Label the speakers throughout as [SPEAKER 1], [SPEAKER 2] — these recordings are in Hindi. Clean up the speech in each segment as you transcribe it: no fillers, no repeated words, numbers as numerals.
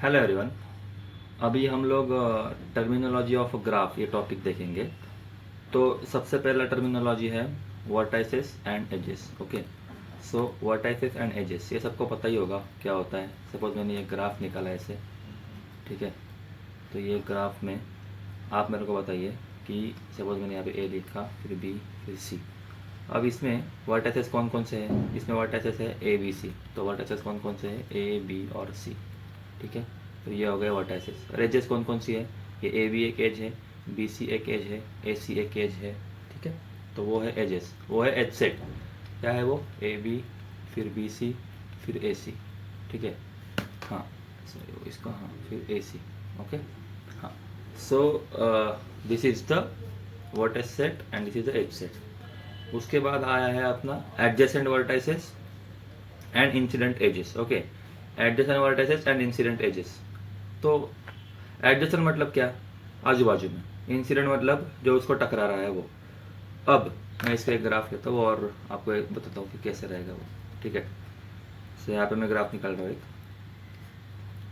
[SPEAKER 1] Hello everyone. अभी हम लोग टर्मिनोलॉजी ऑफ ग्राफ ये टॉपिक देखेंगे। तो सबसे पहला टर्मिनोलॉजी है vertices and edges. Okay, so vertices and edges ये सबको पता ही होगा क्या होता है। सपोज मैंने ये ग्राफ निकाला है ऐसे, ठीक है। तो ये ग्राफ में आप मेरे को बताइए कि सपोज मैंने यहाँ पे ए लिखा, फिर बी, फिर सी। अब इसमें वर्टाइसेस कौन कौन से हैं? इसमें वर्टाइसेस है ए बी सी। तो वर्टाइसेस कौन कौन से हैं? ए बी और सी, ठीक है। तो ये हो गए वर्टाइसेस। और एजेस कौन कौन सी है? ये ए बी एक एज है, बी सी एक एज है, ए सी एक एज है, ठीक है। तो वो है एजेस, वो है एज सेट। क्या है वो? ए बी, फिर बी सी, फिर ए सी, ठीक है। हाँ, इसको हाँ, फिर ए सी। ओके, हाँ। So this is the vertex set and this is the edge set. उसके बाद आया है अपना adjacent vertices and incident edges. Okay, adjacent vertices and incident edges. तो एडजेसेंट मतलब क्या? आजू बाजू में। इंसिडेंट मतलब जो उसको टकरा रहा है वो। अब मैं इसका एक ग्राफ लेता हूँ और आपको एक बताता हूँ कि कैसे रहेगा वो, ठीक है। तो यहाँ पे मैं ग्राफ निकाल रहा हूँ एक,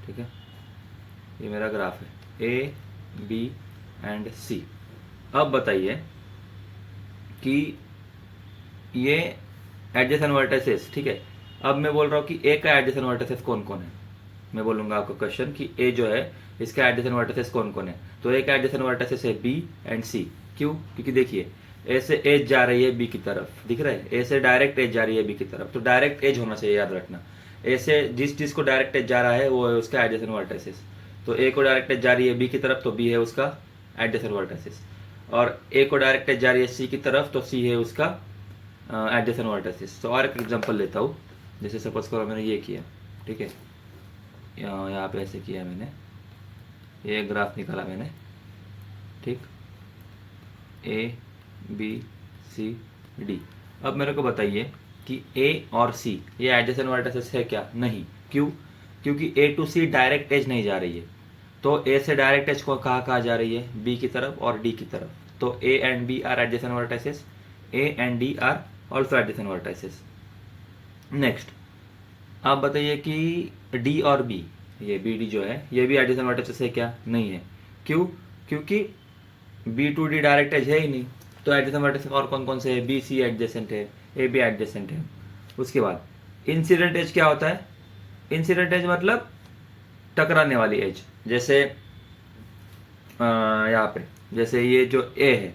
[SPEAKER 1] ठीक है। ये मेरा ग्राफ है ए बी एंड सी। अब बताइए कि ये एडजेसेंट वर्टाइसेस, ठीक है। अब मैं बोल रहा हूँ कि ए का एडजेसेंट वर्टाइसेस कौन कौन है। मैं बोलूंगा आपको क्वेश्चन कि ए जो है इसका एडजेसेंट वर्टाइसेस कौन कौन है। तो ए का एडजेसेंट वर्टाइसेस है बी एंड सी। क्यों? क्योंकि देखिए ए से एज जा रही है बी की तरफ, दिख रहा है। ए से डायरेक्ट एज जा रही है बी की तरफ, तो डायरेक्ट एज होना चाहिए, याद रखना। ए से जिस चीज को डायरेक्ट एज जा रहा है वो है उसका एडजेसेंट वर्टाइसेस। तो ए को डायरेक्ट एज जा रही है बी की तरफ, तो बी है उसका एडजेसेंट वर्टाइसेस। और ए को डायरेक्ट एज जा रही है सी की तरफ, तो सी है उसका एडजेसेंट वर्टाइसेस। तो और एक एग्जांपल लेता हूँ। जैसे सपोज करो मैंने ये किया, ठीक है। यहाँ पे ऐसे किया मैंने, ये ग्राफ निकाला मैंने, ठीक। A B C D. अब मेरे को बताइए कि ए और सी ये एडजेसेंट वर्टाइसेस है क्या? नहीं। क्यों? क्योंकि ए टू सी डायरेक्ट एज नहीं जा रही है। तो ए से डायरेक्ट एज को कहाँ जा रही है? बी की तरफ और डी की तरफ। तो A and B are adjacent vertices, A and D are also adjacent vertices. Next, आप बताइए कि डी और बी, ये बी डी जो है ये भी एडजेसेंट वर्टेक्स है क्या? नहीं है। क्यों? क्योंकि B to D direct edge है ही नहीं। तो एडजेसेंट वर्टेक्स और कौन कौन से है? बी सी एडजेसेंट है, ए बी एडजेसेंट है। उसके बाद इंसिडेंट एज क्या होता है? इंसिडेंट एज मतलब टकराने वाली एज। जैसे यहाँ पे जैसे ये जो ए है,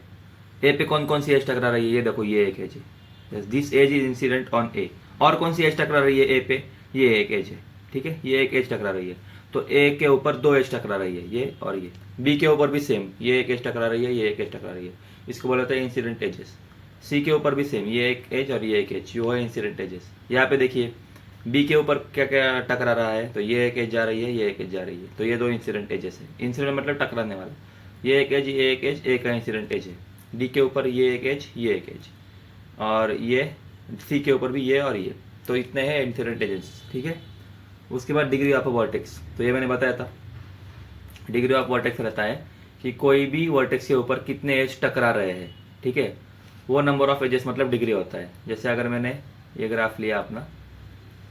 [SPEAKER 1] ए पे कौन कौन सी एज टकरा रही है? ये देखो, ये एक एज है, this edge is incident on A. और कौन सी एज टकरा रही है ए पे? ये एक एज है, ठीक है। ये एक एज टकरा रही है। तो ए के ऊपर दो एज टकरा रही है, ये और ये। बी के ऊपर भी सेम, ये एक एज टकरा रही है, ये एक एज टकरा रही है। इसको बोला जाता है इंसिडेंट एजेस। सी के ऊपर भी सेम, ये एक एज और ये एक एज, ये है इंसिडेंट एजेस। यहाँ पे देखिए बी के ऊपर क्या क्या टकरा रहा है? तो ये एक एज जा रही है, ये एक एज जा रही है। तो ये दो इंसिडेंट एजेस है। इंसिडेंट मतलब टकराने वाला। ये एक एज, ये एक एज, एक का इंसिडेंट एज है। डी के ऊपर ये एक एज, ये एक एज, और ये सी के ऊपर भी ये और ये। तो इतने हैं इंसिडेंट एजेस, ठीक है। उसके बाद डिग्री ऑफ वर्टेक्स, तो ये मैंने बताया था। डिग्री ऑफ वर्टेक्स रहता है कि कोई भी वर्टेक्स के ऊपर कितने एज टकरा रहे हैं, ठीक है। वो नंबर ऑफ एजेस मतलब डिग्री होता है। जैसे अगर मैंने ये ग्राफ लिया अपना,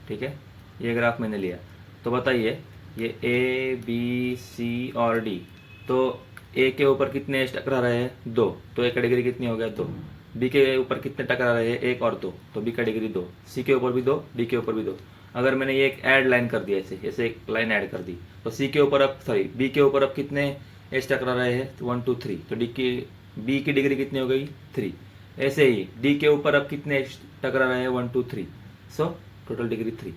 [SPEAKER 1] ठीक है, ये ग्राफ मैंने लिया, तो बताइए ये ए बी सी और डी। तो ए के ऊपर कितने एज टकरा रहे हैं? दो। तो ए का डिग्री कितनी हो गया? दो। बी के ऊपर कितने टकरा रहे हैं? एक और दो। तो बी का डिग्री दो। सी के ऊपर भी दो, डी के ऊपर भी दो। अगर मैंने ये एक ऐड लाइन कर दिया, ऐसे ऐसे एक लाइन ऐड कर दी, तो सी के ऊपर अब सॉरी बी के ऊपर अब कितने एज टकरा रहे हैं? तो 1 2 3। तो डी की बी की डिग्री कितनी हो गई? 3। ऐसे ही डी के ऊपर अब कितने एज टकरा रहे हैं? 1 2 3। So total degree 3।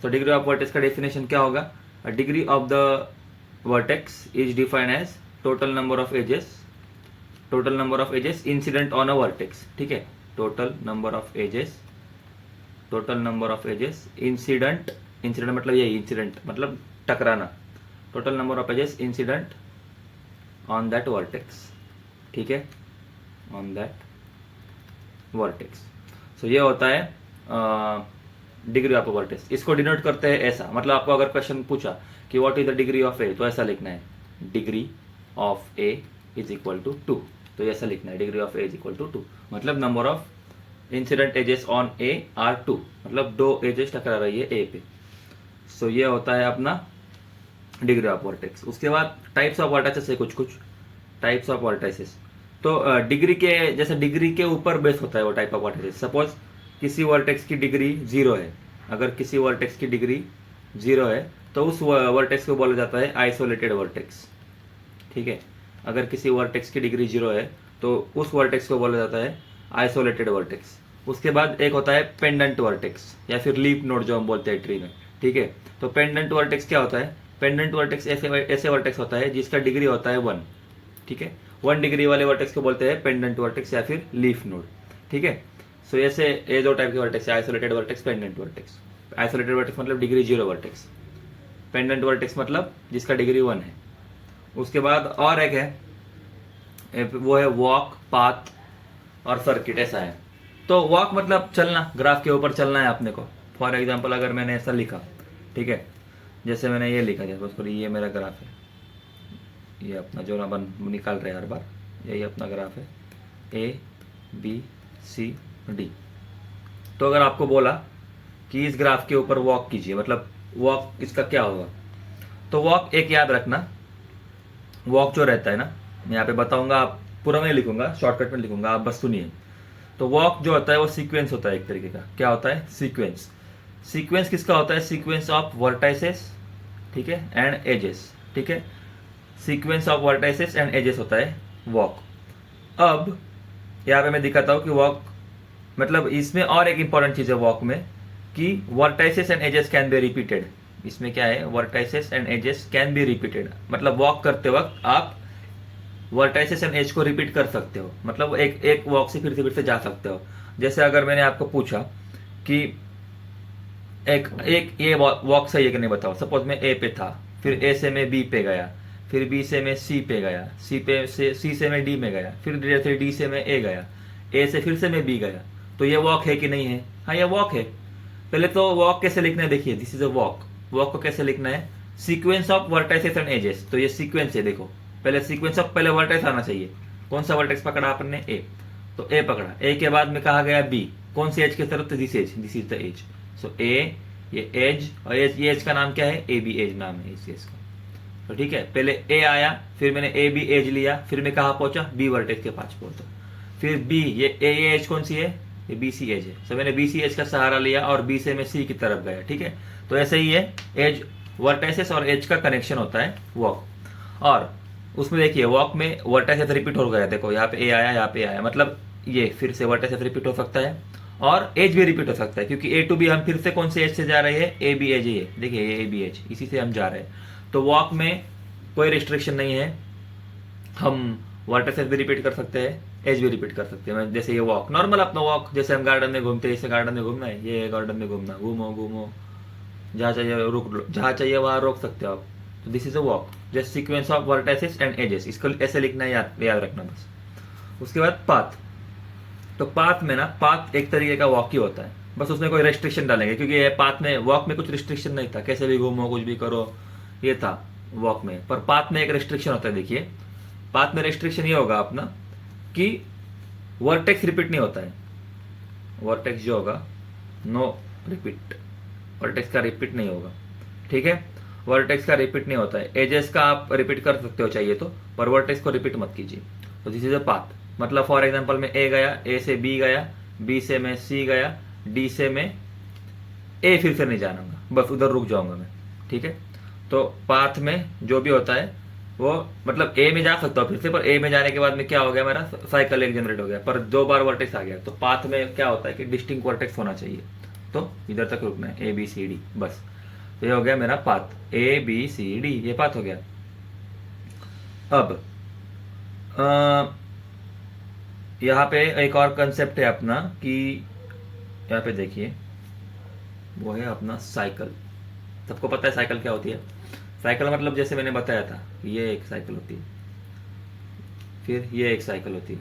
[SPEAKER 1] तो डिग्री ऑफ वर्टेक्स का डेफिनेशन क्या होगा? Degree of the vertex is defined as total number of edges, total number of edges incident on a vertex, ठीक है। Total number of edges, total number of edges incident, incident मतलब यही, इंसिडेंट मतलब टकराना। Total number of edges incident on that vertex, ठीक है, ऑन दैट वर्टेक्स। सो ये होता है डिग्री ऑफ वर्टेक्स। इसको डिनोट करते हैं ऐसा, मतलब आपको अगर क्वेश्चन पूछा कि what is the degree of A, तो ऐसा लिखना है, degree of A is equal to 2। तो ऐसा लिखना है, degree of A is equal to 2, मतलब number of incident edges on A are 2, मतलब दो एजेस टकरा रही है ए पे। सो ये होता है अपना डिग्री ऑफ वर्टेक्स। उसके बाद टाइप्स ऑफ वर्टाइसेस है, कुछ कुछ टाइप्स ऑफ वर्टाइसेस। तो डिग्री के जैसे डिग्री के ऊपर बेस होता है वो टाइप ऑफ वर्टाइसेस। सपोज किसी वर्टेक्स की डिग्री 0 है, अगर किसी वर्टेक्स की डिग्री 0 है तो उस वर्टेक्स को बोला जाता है आइसोलेटेड वर्टेक्स। ठीक है, अगर किसी वर्टेक्स की डिग्री 0 है तो उस वर्टेक्स को बोला जाता है आइसोलेटेड वर्टेक्स। उसके बाद एक होता है पेंडेंट वर्टेक्स या फिर लीफ नोड जो हम बोलते हैं ट्री में। ठीक है, तो पेंडेंट वर्टेक्स क्या होता है? पेंडेंट वर्टेक्स ऐसे वर्टेक्स होता है जिसका डिग्री होता है 1। ठीक है, 1 डिग्री वाले वर्टेक्स को बोलते हैं पेंडेंट वर्टेक्स या फिर लीफ नोड। ठीक है, सो ऐसे ये दो टाइप के वर्टेक्स है, isolated vertex, pendant vertex. Isolated vertex मतलब डिग्री 0 वर्टेक्स, पेंडेंट वर्टेक्स मतलब जिसका डिग्री 1 है। उसके बाद और एक है, वो है वॉक, पाथ और सर्किट। ऐसा है, तो वॉक मतलब चलना, ग्राफ के ऊपर चलना है अपने को। फॉर एग्जांपल अगर मैंने ऐसा लिखा, ठीक है, जैसे मैंने ये लिखा, जैसे उसको ये मेरा ग्राफ है, ये अपना जो अपन निकाल रहे हैं हर बार, यही अपना ग्राफ है ABCD। तो अगर आपको बोला कि इस ग्राफ के ऊपर वॉक कीजिए, मतलब वॉक इसका क्या होगा? तो वॉक एक याद रखना, वॉक जो रहता है ना, मैं यहाँ पे बताऊंगा, आप पूरा नहीं लिखूंगा, शॉर्टकट में लिखूंगा, आप बस सुनिए। तो वॉक जो होता है वो सीक्वेंस होता है एक तरीके का। क्या होता है? सीक्वेंस। सीक्वेंस किसका होता है? सीक्वेंस ऑफ वर्टाइसेस, ठीक है, एंड एजेस। ठीक है, sequence of vertices and edges होता है वॉक। अब यहाँ पे मैं दिखाता हूँ कि वॉक मतलब इसमें और एक इंपॉर्टेंट चीज है वॉक में, कि vertices and edges can be repeated. इसमें क्या है? Vertices and edges can be repeated, मतलब वॉक करते वक्त आप वर्टाइसेस एंड एज को रिपीट कर सकते हो, मतलब एक वॉक से फिर से जा सकते हो। जैसे अगर मैंने आपको पूछा कि एक ये वॉक सही है कि नहीं बताओ। सपोज मैं ए पे था, फिर ए से मैं बी पे गया, फिर बी से मैं सी पे गया, सी से मैं डी में गया, फिर जैसे डी से मैं ए गया, ए से फिर से मैं बी गया, तो ये वॉक है कि नहीं है? हाँ, ये वॉक है। पहले तो वॉक कैसे लिखना है देखिए, this is a walk. Walk को कैसे लिखना है? Sequence of vertices and edges. तो ये सीक्वेंस है, देखो पहले सीक्वेंस ऑफ, पहले वर्टाइस आना चाहिए। कौन सा वर्टाइस पकड़ा आपने? ए, तो ए पकड़ा, ए के बाद में कहा गया बी, कौन सी एज की तरफ? This edge, this is the edge. So A, ये एज, और ये एज का नाम क्या है? ए बी एज नाम है इस एज का। तो ठीक है, पहले ए आया, फिर मैंने ए बी एज लिया, फिर मैं कहा पहुंचा? बी वर्टेक्स के पास पहुंचा। फिर बी, ये एज कौन सी है? ये बी सी एज है। सो मैंने बी सी एज का सहारा लिया और बी से मैं सी की तरफ गया। ठीक है, तो ऐसे ही है, एज, वर्टाइसेस और एज का कनेक्शन होता है वॉक। और उसमें देखिए वॉक में वर्टाइसेस रिपीट हो गया, देखो यहाँ पे ए आया, यहाँ पे आया, मतलब ये फिर से वर्टाइसेस रिपीट हो सकता है और एज भी रिपीट हो सकता है, क्योंकि ए टू बी हम फिर से कौन से एज से जा रहे हैं? ए बी एज ही है। देखिए ये ए बी एज, इसी से हम जा रहे हैं। तो वॉक में कोई रिस्ट्रिक्शन नहीं है, हम वर्टाइसेस भी रिपीट कर सकते हैं, एज भी रिपीट कर सकते हैं। जैसे ये वॉक, नॉर्मल अपना वॉक, जैसे हम गार्डन में घूमते हैं, जैसे गार्डन में घूमना है, ये गार्डन में घूमना, घूमो घूमो, जहाँ चाहिए रुक लो, जहाँ चाहिए वहाँ रोक सकते हो आप। तो this is a walk, just sequence of vertices and edges, इसको ऐसे लिखना है, याद रखना बस। उसके बाद पाथ। तो पाथ में ना, पाथ एक तरीके का वॉक ही होता है, बस उसमें कोई रेस्ट्रिक्शन डालेंगे, क्योंकि ये पाथ में, वॉक में कुछ रिस्ट्रिक्शन नहीं था, कैसे भी घूमो कुछ भी करो, ये था वॉक में। पर पाथ में एक रेस्ट्रिक्शन होता है। देखिए पाथ में रेस्ट्रिक्शन ये होगा अपना कि वर्टेक्स रिपीट नहीं होता है। वर्टेक्स जो होगा, नो रिपीट, वर्टेक्स का रिपीट नहीं होगा। ठीक है, वर्टेक्स का रिपीट नहीं होता है। एजेस का आप रिपीट कर सकते हो चाहिए तो, पर वर्टेक्स को रिपीट मत कीजिए। तो दिस इज अ पाथ, मतलब फॉर एग्जांपल मैं ए गया, ए से बी गया, बी से मैं सी गया, डी से मैं ए फिर से नहीं जाऊंगा, बस उधर रुक जाऊंगा मैं। ठीक है, तो पाथ में जो भी होता है वो, मतलब ए में जा सकता हूँ फिर से, पर ए में जाने के बाद में क्या हो गया, मेरा साइकिल एक जनरेट हो गया, पर 2 बार वर्टेक्स आ गया। तो पाथ में क्या होता है कि डिस्टिंक्ट वर्टेक्स होना चाहिए, तो इधर तक रुकना है, ए बी सी डी, बस। तो ये हो गया मेरा path, A B C D, ये पाथ हो गया। अब यहाँ पे एक और कंसेप्ट है अपना, कि यहाँ पे देखिए वो है अपना साइकिल। सबको पता है साइकिल क्या होती है? साइकिल मतलब जैसे मैंने बताया था, ये एक साइकिल होती है, फिर ये एक साइकिल होती है।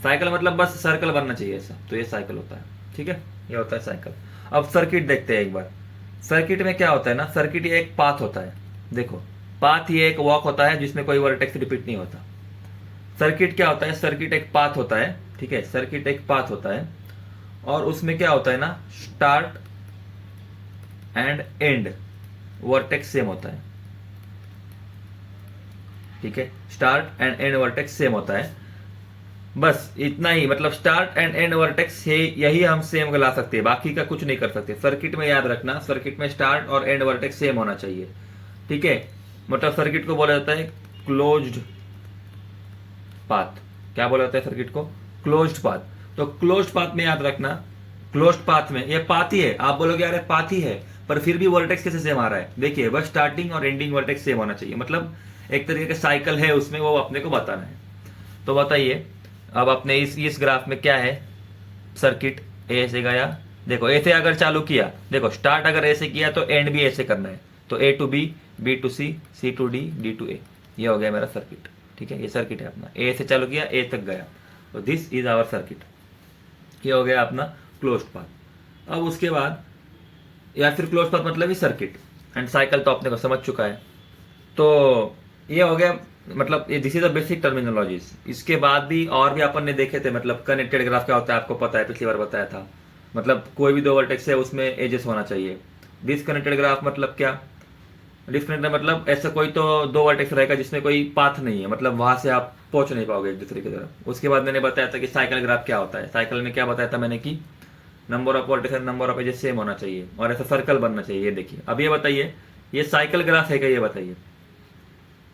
[SPEAKER 1] साइकिल मतलब बस सर्कल बनना चाहिए ऐसा, तो ये साइकिल होता है। ठीक है, ये होता है साइकिल। अब सर्किट देखते हैं एक बार। सर्किट में क्या होता है ना, सर्किट ये एक पाथ होता है। देखो पाथ ये एक वॉक होता है जिसमें कोई वर्टेक्स रिपीट नहीं होता। सर्किट क्या होता है? सर्किट एक पाथ होता है। ठीक है, सर्किट एक पाथ होता है, और उसमें क्या होता है ना, start and end. Vertex same होता है, ठीक है, start and end vertex same होता है, बस इतना ही, मतलब स्टार्ट एंड एंड वर्टेक्स यही हम सेम ला सकते हैं, बाकी का कुछ नहीं कर सकते। सर्किट में याद रखना, सर्किट में स्टार्ट और एंड वर्टेक्स सेम होना चाहिए, ठीक है। मतलब सर्किट को बोला जाता है क्लोज्ड पाथ। क्या बोला जाता है सर्किट को? Closed path. तो क्लोज्ड पाथ में याद रखना, क्लोज्ड पाथ में ये पाथ ही है, आप बोलोगे यार पाथ ही है, पर फिर भी वर्टेक्स कैसे सेम आ रहा है? देखिए, बस स्टार्टिंग और एंडिंग वर्टेक्स सेम होना चाहिए, मतलब एक तरीके का साइकिल है उसमें, वो अपने को बताना है। तो बताइए, अब अपने इस ग्राफ में क्या है? सर्किट ए से गया, देखो ए से अगर चालू किया, देखो स्टार्ट अगर ए से किया तो एंड भी ऐसे करना है, तो A to B to C to D to A, ये हो गया मेरा सर्किट, ठीक है। ये सर्किट है अपना, ए से चालू किया ए तक गया, तो दिस इज आवर सर्किट, ये हो गया अपना क्लोज्ड पाथ। अब उसके बाद, या फिर क्लोज्ड पाथ मतलब ही सर्किट एंड साइकिल तो अपने को समझ चुका है। तो ये हो गया, मतलब ये this is the basic terminologies. इसके बाद भी और भी अपन ने देखे थे, मतलब कनेक्टेड ग्राफ क्या होता है आपको पता है, पिछली बार बताया था। मतलब कोई भी दो वर्टेक्स है उसमें एजेस होना चाहिए। डिसकनेक्टेड ग्राफ मतलब क्या? डिसकनेक्टेड मतलब ऐसा कोई तो दो वर्टेक्स रहेगा जिसमें कोई पाथ नहीं है, मतलब वहां से आप पहुंच नहीं पाओगे एक दूसरे की तरफ। उसके बाद मैंने बताया था कि साइकिल ग्राफ क्या होता है। साइकिल में क्या बताया था मैंने कि number of vertex number of edges same होना चाहिए और ऐसा सर्कल बनना चाहिए। ये देखिए, अब ये बताइए, ये साइकिल ग्राफ है क्या? ये बताइए,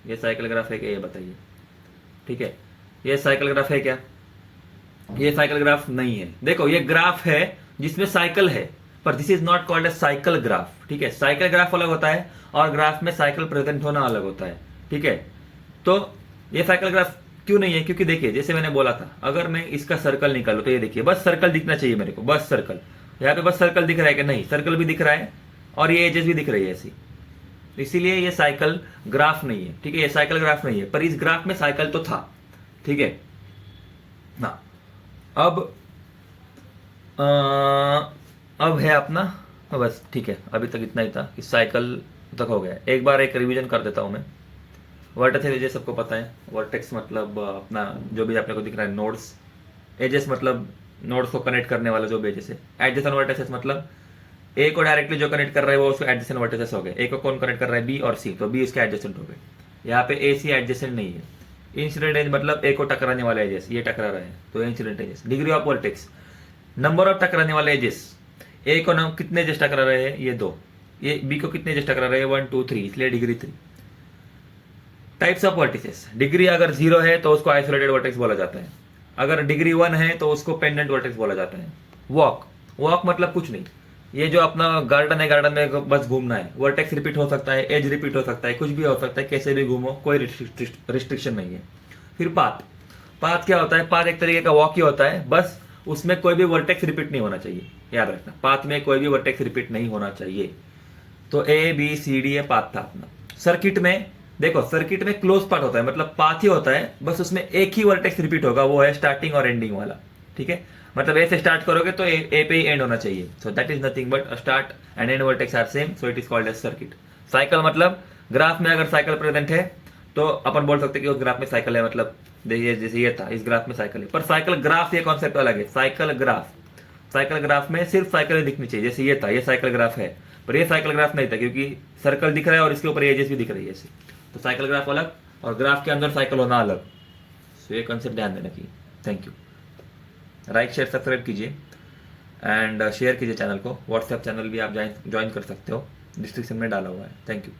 [SPEAKER 1] ये साइकिल ग्राफ है क्या? ये बताइए, ठीक है। ये साइकिल ग्राफ है क्या? ये साइकिल ग्राफ नहीं है। देखो, ये ग्राफ है जिसमें साइकिल है, पर this is not called a cycle graph, ठीक है। साइकिल ग्राफ अलग होता है और ग्राफ में साइकिल प्रेजेंट होना अलग होता है, ठीक है। तो ये साइकिल ग्राफ क्यों नहीं है? क्योंकि देखिए, जैसे मैंने बोला था, अगर मैं इसका सर्कल निकालू तो ये देखिए, बस सर्कल दिखना चाहिए मेरे को, बस सर्कल। यहाँ पे बस सर्कल दिख रहा है कि नहीं? सर्कल भी दिख रहा है और ये एजेस भी दिख रही है ऐसी, इसीलिए ये साइकिल ग्राफ नहीं है, ठीक है। ये साइकिल ग्राफ नहीं है, पर इस ग्राफ में साइकिल तो था, ठीक है ना। अब अब है अपना, बस ठीक है, अभी तक इतना ही था कि साइकिल तक हो गया। एक बार एक रिवीजन कर देता हूं मैं। वर्टेक्स एजेस सबको पता है। वर्टेक्स मतलब अपना जो भी आपने को दिख रहा है नोड्स। एजेस मतलब नोड्स को कनेक्ट करने वाला जो भी एजेस है। एडजेसेंट वर्टेक्स मतलब ए को डायरेक्टली जो कनेक्ट कर रहा है वो उसको एडजेसेंट वर्टेक्स हो गए। ए को कौन कनेक्ट कर रहा है? बी और सी, तो बी इसके एडजेसेंट हो गए। यहाँ पे ए सी एडजेसेंट नहीं है। इंसिडेंट एज मतलब ए को टकराने वाले एजेस, ये टकरा रहे हैं तो incident edges. Degree of vertex, number of टकराने वाले एजेस। ए को कितने एजेस टकरा रहे हैं? ये दो। ये बी को कितने एजेस टकरा रहे हैं? 1 2 3, इसलिए degree 3। Types of vertices, degree अगर 0 है तो उसको आइसोलेटेड वर्टेक्स बोला जाता है, अगर डिग्री 1 है तो उसको पेंडेंट वर्टेक्स बोला जाता है। वॉक, वॉक मतलब कुछ नहीं, ये जो अपना गार्डन है, गार्डन में बस घूमना है। वर्टेक्स रिपीट हो सकता है, एज रिपीट हो सकता है, कुछ भी हो सकता है, कैसे भी घूमो, कोई रिस्ट्रिक्शन नहीं है। फिर पाथ, पाथ क्या होता है? पाथ एक तरीके का वॉक ही होता है, बस उसमें कोई भी वर्टेक्स रिपीट नहीं होना चाहिए, याद रखना। पाथ में कोई भी वर्टेक्स रिपीट नहीं होना चाहिए। तो ए बी सी डी ये पाथ था अपना। सर्किट में देखो, सर्किट में क्लोज पाथ होता है, मतलब पाथ ही होता है, बस उसमें एक ही वर्टेक्स रिपीट होगा, वो है स्टार्टिंग और एंडिंग वाला, ठीक है। मतलब ए से स्टार्ट करोगे तो ए पे ही एंड होना चाहिए। So that is nothing but start and end vertex are same, so it is called edge circuit. Cycle मतलब ग्राफ में अगर साइकिल प्रेजेंट है तो अपन बोल सकते हैं कि उस ग्राफ में साइकिल है, मतलब देखिए जैसे ये था, इस ग्राफ में साइकिल है। पर साइकिल ग्राफ ये कॉन्सेप्ट अलग है। साइकिल ग्राफ, साइकिल ग्राफ में सिर्फ साइकिल दिखनी चाहिए, जैसे ये था, ये साइकिल ग्राफ है, पर ये साइकिल ग्राफ नहीं था क्योंकि सर्कल दिख रहा है और इसके ऊपर एजेस भी दिख रही है ऐसे। तो साइकिल ग्राफ अलग और ग्राफ के अंदर साइकिल होना अलग। सो ये कंसेप्ट ध्यान देना चाहिए। Thank you. Like share subscribe कीजिए एंड शेयर कीजिए चैनल को। व्हाट्सएप चैनल भी आप ज्वाइन कर सकते हो, डिस्क्रिप्शन में डाला हुआ है। Thank you.